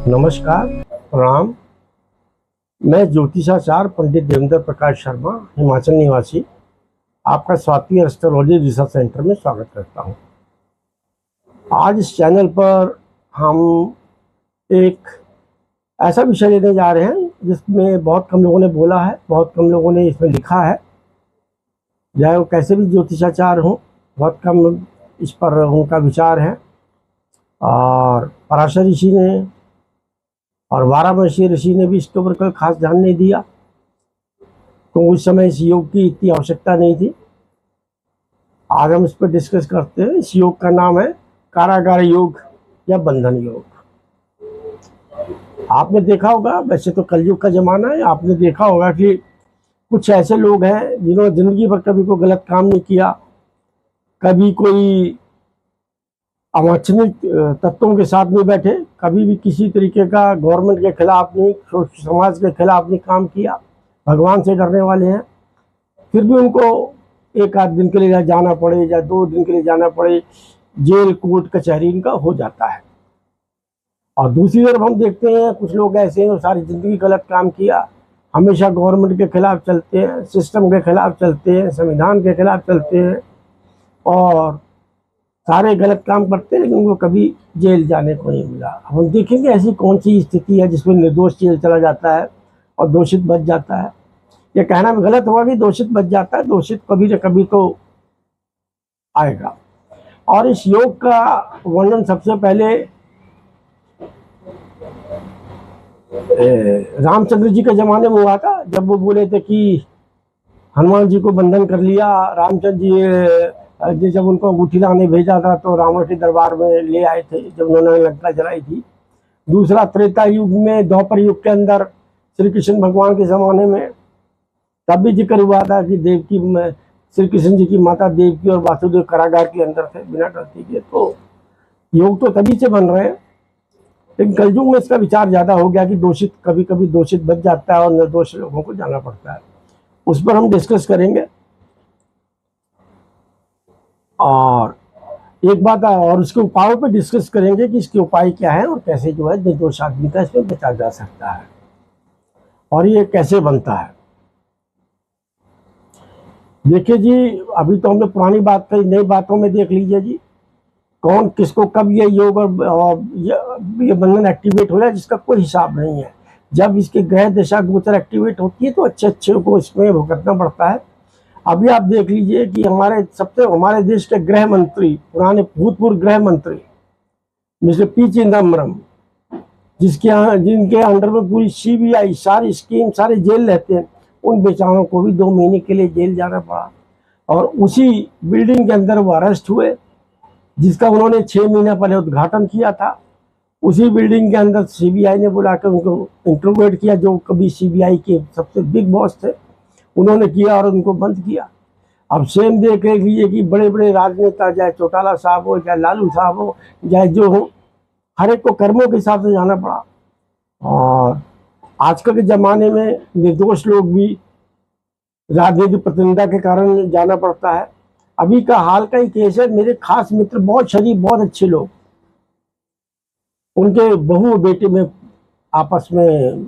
नमस्कार, प्रणाम। मैं ज्योतिषाचार्य पंडित देवेंद्र प्रकाश शर्मा, हिमाचल निवासी, आपका स्वाति एस्ट्रोलॉजी रिसर्च सेंटर में स्वागत करता हूं। आज इस चैनल पर हम एक ऐसा विषय लेने जा रहे हैं जिसमें बहुत कम लोगों ने बोला है, बहुत कम लोगों ने इसमें लिखा है। चाहे वो कैसे भी ज्योतिषाचार्य हों, बहुत कम इस पर उनका विचार है। और पराशर ऋषि ने और वाराणसी ऋषि ने भी इसके ऊपर कोई खास ध्यान नहीं दिया, तो उस समय इस योग की इतनी आवश्यकता नहीं थी। आज हम इस पर डिस्कस करते हैं। इस योग का नाम है कारागार योग या बंधन योग। आपने देखा होगा, वैसे तो कलयुग का जमाना है, आपने देखा होगा कि कुछ ऐसे लोग हैं जिन्होंने जिंदगी भर कभी कोई गलत काम नहीं किया, कभी कोई अवांछनीय तत्वों के साथ नहीं बैठे, कभी भी किसी तरीके का गवर्नमेंट के खिलाफ नहीं, समाज के खिलाफ नहीं काम किया, भगवान से डरने वाले हैं। फिर भी उनको एक आध दिन के लिए जाना पड़े या 2 दिन के लिए जाना पड़े, जेल कोर्ट कचहरी इनका हो जाता है। और दूसरी तरफ हम देखते हैं कुछ लोग ऐसे हैं सारी जिंदगी गलत काम किया, हमेशा गवर्नमेंट के खिलाफ चलते हैं, सिस्टम के खिलाफ चलते हैं, संविधान के खिलाफ चलते हैं और सारे गलत काम करते हैं, लेकिन उनको कभी जेल जाने को नहीं मिला। हम देखेंगे ऐसी कौन सी स्थिति है जिसमें निर्दोष जेल चला जाता है और दोषित बच जाता है। ये कहना भी गलत होगा कि दोषित बच जाता है, दोषित कभी न कभी तो आएगा। और इस योग का वर्णन सबसे पहले रामचंद्र जी के जमाने में हुआ था, जब वो बोले थे कि हनुमान जी को बंधन कर लिया। रामचंद्र जी जब उनको अंगूठी लाने भेजा था तो रावण के दरबार में ले आए थे जब उन्होंने लंका जलाई थी। दूसरा त्रेता युग में, द्वापर युग के अंदर श्री कृष्ण भगवान के ज़माने में तब भी जिक्र हुआ था कि देवकी श्री कृष्ण जी की माता देवकी और वासुदेव कारागार के अंदर थे बिना गलती के। तो योग तो तभी से बन रहे हैं, लेकिन कलयुग में इसका विचार ज़्यादा हो गया कि दोषित कभी कभी दोषित बच जाता है और निर्दोष लोगों को जाना पड़ता है। उस पर हम डिस्कस करेंगे। और एक बात और उसके उपायों पर डिस्कस करेंगे कि इसके उपाय क्या है और कैसे जो है निर्दोष आदमी का इसमें बचा जा सकता है और ये कैसे बनता है। देखिए जी, अभी तो हमने पुरानी बात कही, नई बातों में देख लीजिए जी, कौन किसको कब ये योग और ये बंधन एक्टिवेट हो जाए जिसका कोई हिसाब नहीं है। जब इसके ग्रह दशा गोचर एक्टिवेट होती है तो अच्छे को इसमें भुगतना पड़ता है। अभी आप देख लीजिए कि हमारे देश के गृह मंत्री, पुराने भूतपूर्व गृह मंत्री मिस्टर पी चिदम्बरम, जिनके अंडर में पूरी CBI सारी स्कीम सारे जेल रहते हैं, उन बेचारों को भी 2 महीने के लिए जेल जाना पड़ा। और उसी बिल्डिंग के अंदर वो अरेस्ट हुए जिसका उन्होंने 6 महीने पहले उद्घाटन किया था। उसी बिल्डिंग के अंदर CBI ने बुलाकर उनको इंटरोगेट किया, जो कभी CBI के सबसे बिग बॉस थे, उन्होंने किया और उनको बंद किया। अब सेम देख लीजिए कि बड़े बड़े राजनेता, चाहे चौटाला साहब हो, चाहे लालू साहब हो, चाहे जो हो, हर एक को कर्मों के हिसाब से जाना पड़ा। और आजकल के ज़माने में निर्दोष लोग भी राजनीतिक प्रतिनिधिता के कारण जाना पड़ता है। अभी का हाल का ही केस है, मेरे खास मित्र, बहुत शरीफ, बहुत अच्छे लोग, उनके बहू और बेटे में आपस में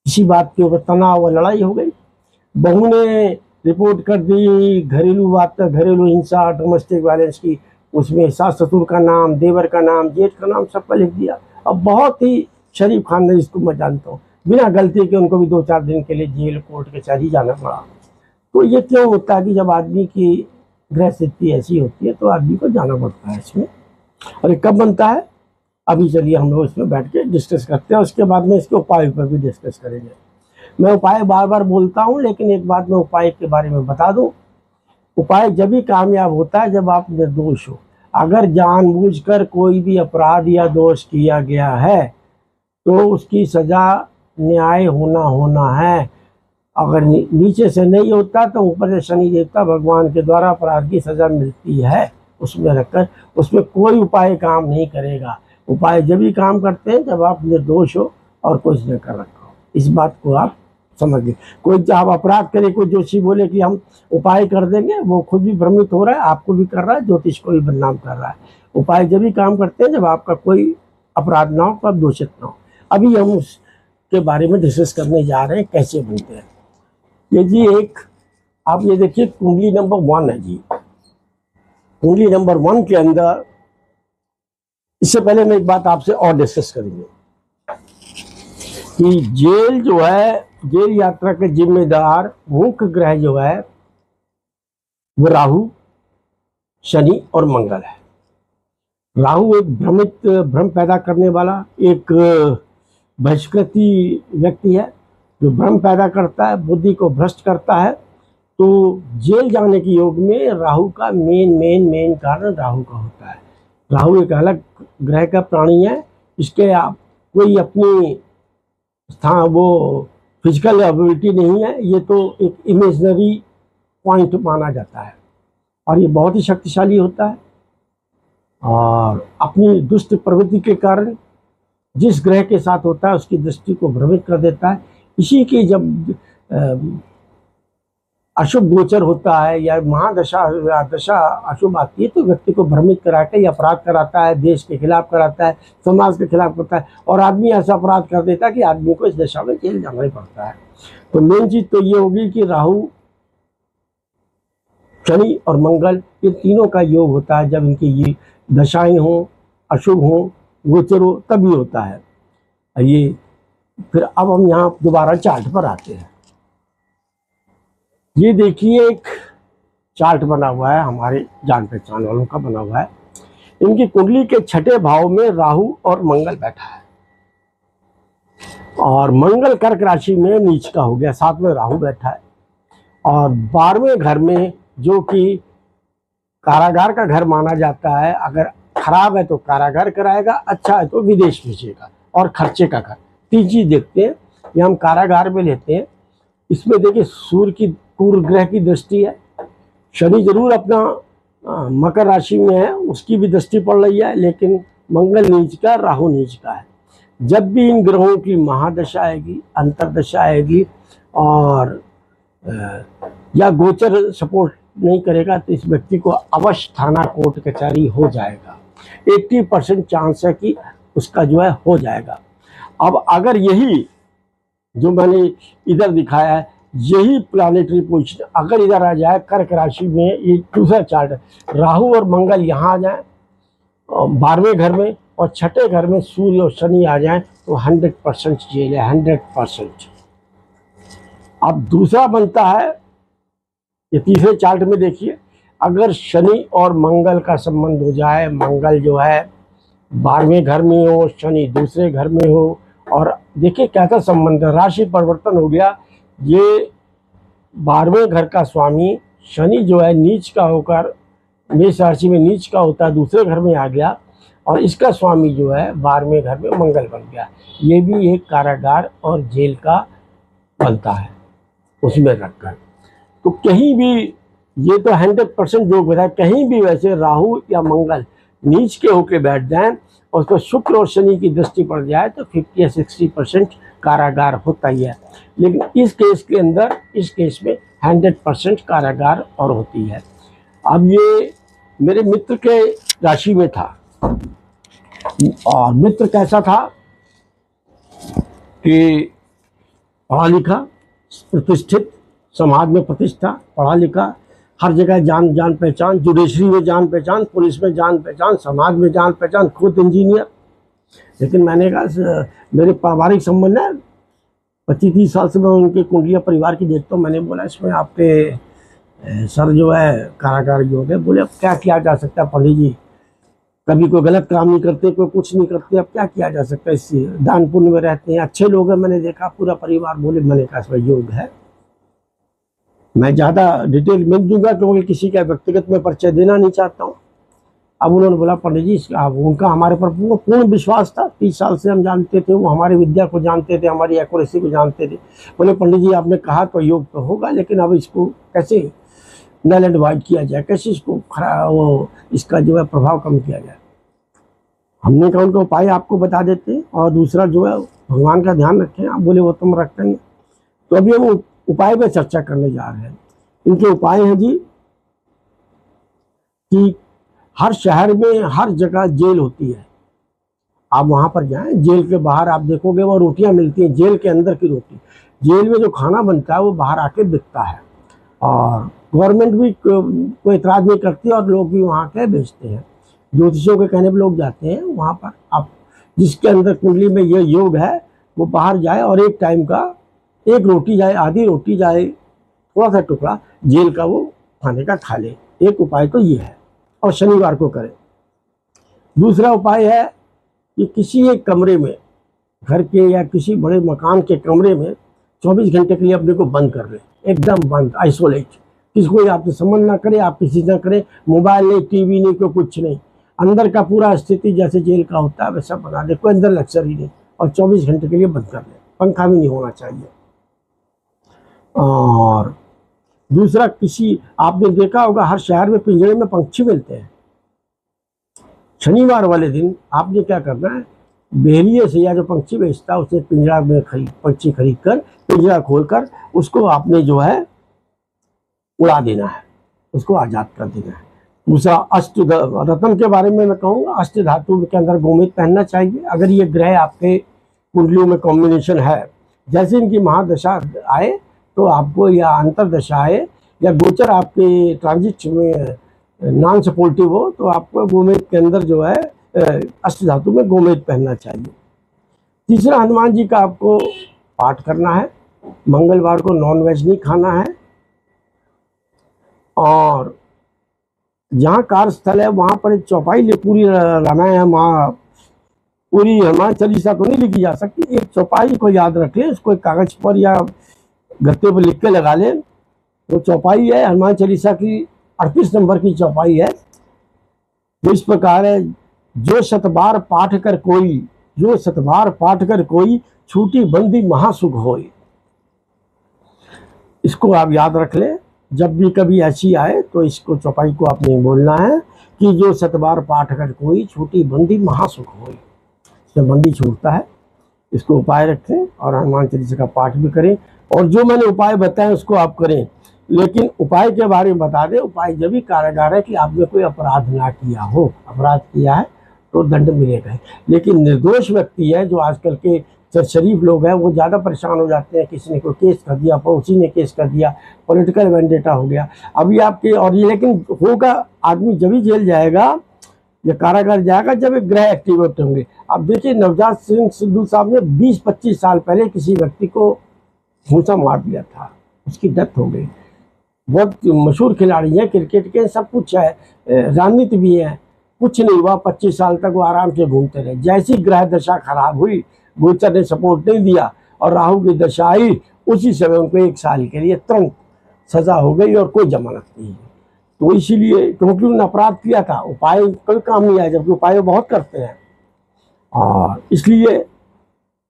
किसी बात के ऊपर तनाव और लड़ाई हो गई। बहू ने रिपोर्ट कर दी घरेलू बात, घरेलू हिंसा, डोमेस्टिक वायलेंस की। उसमें सास ससुर का नाम, देवर का नाम, जेठ का नाम सबका लिख दिया। अब बहुत ही शरीफ खानदान जिसको मैं जानता हूँ, बिना गलती के उनको भी 2-4 दिन के लिए जेल कोर्ट कचहरी जाना पड़ा। तो ये क्यों होता है कि जब आदमी की ग्रह स्थिति ऐसी होती है तो आदमी को जाना पड़ता है इसमें। और ये कब बनता है, अभी चलिए हम लोग इसमें बैठ के डिस्कस करते हैं। उसके बाद में इसके उपाय पर भी डिस्कस करेंगे। मैं उपाय बार बार बोलता हूँ, लेकिन एक बात मैं उपाय के बारे में बता दूं। उपाय जब भी कामयाब होता है जब आप निर्दोष हो। अगर जानबूझकर कोई भी अपराध या दोष किया गया है तो उसकी सजा न्याय होना है। अगर नीचे से नहीं होता तो ऊपर से शनि देवता भगवान के द्वारा अपराध की सजा मिलती है उसमें रखकर। उसमें कोई उपाय काम नहीं करेगा। उपाय जब भी काम करते हैं जब आप निर्दोष हो और कुछ न कर रखा हो। इस बात को आप समझ लें। कोई जब अपराध करे, कोई जोशी बोले कि हम उपाय कर देंगे, वो खुद भी भ्रमित हो रहा है, आपको भी कर रहा है, ज्योतिष को भी बदनाम कर रहा है। उपाय जब भी काम करते हैं जब आपका कोई अपराध ना हो, कब दूषित ना हो। अभी हम उसके बारे में डिस्कस करने जा रहे हैं कैसे बनते हैं। ये जी एक आप ये देखिए कुंडली नंबर 1 है जी। कुंडली नंबर 1 के अंदर, इससे पहले मैं एक बात आपसे और डिस्कस करेंगे कि जेल जो है, जेल यात्रा के जिम्मेदार मुख्य ग्रह जो है वो राहु, शनि और मंगल है। राहु एक भ्रम पैदा करने वाला एक बहिष्कृति व्यक्ति है जो भ्रम पैदा करता है, बुद्धि को भ्रष्ट करता है। तो जेल जाने के योग में राहु का मेन कारण राहु का होता है। राहु एक अलग ग्रह का प्राणी है, इसके कोई अपनी स्थान वो फिजिकल एबिलिटी नहीं है, ये तो एक इमेजिनरी पॉइंट माना जाता है और ये बहुत ही शक्तिशाली होता है और अपनी दुष्ट प्रवृत्ति के कारण जिस ग्रह के साथ होता है उसकी दृष्टि को भ्रमित कर देता है। इसी की जब अशुभ गोचर होता है या महादशा या दशा अशुभ आती है तो व्यक्ति को भ्रमित करा के अपराध कराता है, देश के खिलाफ कराता है, समाज के खिलाफ करता है और आदमी ऐसा अपराध कर देता है कि आदमी को इस दशा में जेल जाना ही पड़ता है। तो मेन चीज तो ये होगी कि राहु, शनि और मंगल ये तीनों का योग होता है। जब इनकी ये दशाएं हों, अशुभ हों, गोचर हो, तभी होता है ये। फिर अब हम यहाँ दोबारा चार्ट पर आते हैं। ये देखिए एक चार्ट बना हुआ है, हमारे जान पहचान वालों का बना हुआ है। इनकी कुंडली के 6ठे भाव में राहु और मंगल बैठा है और मंगल कर्क राशि में नीच का हो गया, साथ में राहु बैठा है और 12वें घर में जो कि कारागार का घर माना जाता है। अगर खराब है तो कारागार कराएगा, अच्छा है तो विदेश भेजेगा और खर्चे का घर। 3 चीज देखते हैं, ये हम कारागार में लेते हैं। इसमें देखिए सूर्य की पूर्व ग्रह की दृष्टि है, शनि जरूर अपना मकर राशि में है, उसकी भी दृष्टि पड़ रही है, लेकिन मंगल नीच का, राहु नीच का है। जब भी इन ग्रहों की महादशा आएगी, अंतरदशा आएगी और या गोचर सपोर्ट नहीं करेगा तो इस व्यक्ति को अवश्य थाना कोर्ट कचहरी हो जाएगा। 80% चांस है कि उसका जो है हो जाएगा। अब अगर यही जो मैंने इधर दिखाया है, यही प्लानिटरी पोजिशन अगर इधर आ जाए कर्क राशि में, ये दूसरा चार्ट है, राहु और मंगल यहाँ आ जाए 12वें घर में और 6ठे घर में सूर्य और शनि आ जाए तो 100% जेल है, 100%। अब दूसरा बनता है, ये तीसरे चार्ट में देखिए, अगर शनि और मंगल का संबंध हो जाए, मंगल जो है 12वें घर में हो, शनि दूसरे घर में हो, और देखिए कैसा संबंध है, राशि परिवर्तन हो गया। ये 12वें घर का स्वामी शनि जो है नीच का होकर मेष राशि में नीच का होता है, दूसरे घर में आ गया और इसका स्वामी जो है 12वें घर में मंगल बन गया। ये भी एक कारागार और जेल का बनता है उसमें रखकर। तो कहीं भी ये तो 100% जो बताया, कहीं भी वैसे राहु या मंगल नीच के होके बैठ जाए और उसको शुक्र और शनि की दृष्टि पड़ जाए तो 50 या 60% कारागार होता ही है। लेकिन इस केस के अंदर, इस केस में 100% कारागार और होती है। अब ये मेरे मित्र के राशि में था और मित्र कैसा था कि पढ़ा लिखा, प्रतिष्ठित, समाज में प्रतिष्ठा, पढ़ा लिखा, हर जगह जान पहचान, जुडिशरी में जान पहचान, पुलिस में जान पहचान, समाज में जान पहचान, खुद इंजीनियर। लेकिन मैंने कहा मेरे पारिवारिक संबंध है, 25-30 साल से मैं उनकी कुंडलियाँ परिवार की देखता हूँ। मैंने बोला इसमें आपके सर जो है कारागार हो गए। बोले अब क्या किया जा सकता है पंडित जी, कभी कोई गलत काम नहीं करते, कोई कुछ नहीं करते, अब क्या किया जा सकता है, इससे दान पुण्य में रहते हैं, अच्छे लोग हैं, मैंने देखा पूरा परिवार। बोले, मैंने कहा इसमें योग है। मैं ज़्यादा डिटेल मिल दूंगा क्योंकि किसी का व्यक्तिगत में परिचय देना नहीं चाहता हूँ। अब उन्होंने बोला पंडित जी, उनका हमारे पर पूर्ण विश्वास था, 30 साल से हम जानते थे, वो हमारी विद्या को जानते थे, हमारी एक्यूरेसी को जानते थे। बोले पंडित जी आपने कहा तो योग तो होगा, लेकिन अब इसको कैसे नल एंड वाइड किया जाए, कैसे इसको इसका जो है प्रभाव कम किया जाए। हमने कहा उनका उपाय आपको बता देते हैं और दूसरा जो है भगवान का ध्यान रखें। आप बोले वो तुम रखते हैं। तो अभी हम उपाय पे चर्चा करने जा रहे हैं। इनके उपाय हैं जी कि हर शहर में हर जगह जेल होती है आप वहाँ पर जाएं, जेल के बाहर आप देखोगे वो रोटियां मिलती हैं, जेल के अंदर की रोटी। जेल में जो खाना बनता है वो बाहर आके बिकता है, और गवर्नमेंट भी कोई एतराज़ नहीं करती, और लोग भी वहाँ के बेचते हैं। ज्योतिषियों के कहने पर लोग जाते हैं वहाँ पर। आप जिसके अंदर कुंडली में ये योग है वो बाहर जाए और एक टाइम का एक रोटी जाए, आधी रोटी जाए, थोड़ा सा टुकड़ा जेल का वो खाने का खा ले। एक उपाय तो ये है, और शनिवार को करें। दूसरा उपाय है कि किसी एक कमरे में, घर के या किसी बड़े मकान के कमरे में 24 घंटे के लिए अपने को बंद कर लें, एकदम बंद, आइसोलेट। किसी को आपसे संबंध ना करे, आप किसी ना करें, मोबाइल नहीं, टीवी नहीं, कोई कुछ नहीं। अंदर का पूरा स्थिति जैसे जेल का होता है वैसा बना दे, कोई अंदर लक्सरी नहीं, और 24 घंटे के लिए बंद कर ले। पंखा भी नहीं होना चाहिए। और दूसरा, किसी आपने देखा होगा हर शहर में पिंजरे में पंछी मिलते हैं। शनिवार वाले दिन आपने क्या करना है, बेरिए से या जो पंछी बेचता है उसे पिंजरा में पंछी खरीद कर, पिंजरा खोलकर उसको आपने जो है उड़ा देना है, उसको आज़ाद कर देना है। दूसरा, अष्ट रत्न के बारे में मैं कहूँगा, अष्ट धातु के अंदर गोमेद पहनना चाहिए। अगर ये ग्रह आपके कुंडलियों में कॉम्बिनेशन है, जैसे इनकी महादशा आए तो आपको, या अंतरदशा आए, या गोचर आपके ट्रांजिट में नॉन सपोर्टिव हो, तो आपको गोमेद के अंदर जो है अष्ट धातु में गोमेद पहनना चाहिए। तीसरा, हनुमान जी का आपको पाठ करना है। मंगलवार को नॉनवेज नहीं खाना है। और जहाँ कार्यस्थल है वहाँ पर एक चौपाई ले, पूरी रामायण पूरी हनुमान चालीसा तो नहीं लिखी जा सकती, एक चौपाई को याद रख ले, उसको एक कागज पर या गत्ते पर लिख के लगा ले। वो चौपाई है हनुमान चालीसा की 38 नंबर की चौपाई है। तो इस प्रकार है, जो शतबार पाठ कर कोई, जो शतबार पाठ कर कोई, छूटी बंदी महासुख होई। इसको आप याद रख ले, जब भी कभी ऐसी आए तो इसको चौपाई को आपने बोलना है कि जो शतबार पाठ कर कोई, छूटी बंदी महासुख होई। इसमें बंदी छूटता है। इसको उपाय रखें और हनुमान चालीसा का पाठ भी करें, और जो मैंने उपाय बताए उसको आप करें। लेकिन उपाय के बारे में बता दें, उपाय जब भी कारगर है कि आपने कोई अपराध ना किया हो। अपराध किया है तो दंड मिलेगा। लेकिन निर्दोष व्यक्ति है, जो आजकल के शरीफ लोग हैं, वो ज़्यादा परेशान हो जाते हैं। किसी ने कोई केस कर दिया, पड़ोसी ने केस कर दिया, पॉलिटिकल वेंडेटा हो गया, अभी आपके, और ये लेकिन होगा आदमी जब ही जेल जाएगा या कारागार जाएगा जब एक ग्रह एक्टिवेट होंगे। अब देखिए, नवजात सिंह सिद्धू साहब ने 20-25 साल पहले किसी व्यक्ति को घूसा मार दिया था, उसकी डेथ हो गई। बहुत मशहूर खिलाड़ी हैं क्रिकेट के, सब कुछ है, राजनीति भी है, कुछ नहीं हुआ। 25 साल तक वो आराम से घूमते रहे। जैसी ग्रह दशा खराब हुई, गोचर ने सपोर्ट नहीं दिया और राहु की दशा आई, उसी समय उनको 1 साल के लिए तुरंत सजा हो गई और कोई जमानत नहीं है। तो इसीलिए, क्योंकि उन्होंने अपराध किया था, उपाय कोई काम नहीं आया, जबकि उपाय बहुत करते हैं। और इसलिए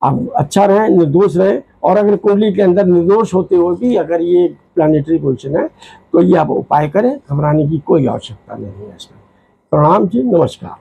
आप अच्छा रहें, निर्दोष रहें। और अगर कुंडली के अंदर निर्दोष होते हुए भी अगर ये प्लानिटरी पोजिशन है तो ये आप उपाय करें, घबराने की कोई आवश्यकता नहीं है इसमें। प्रणाम जी, नमस्कार।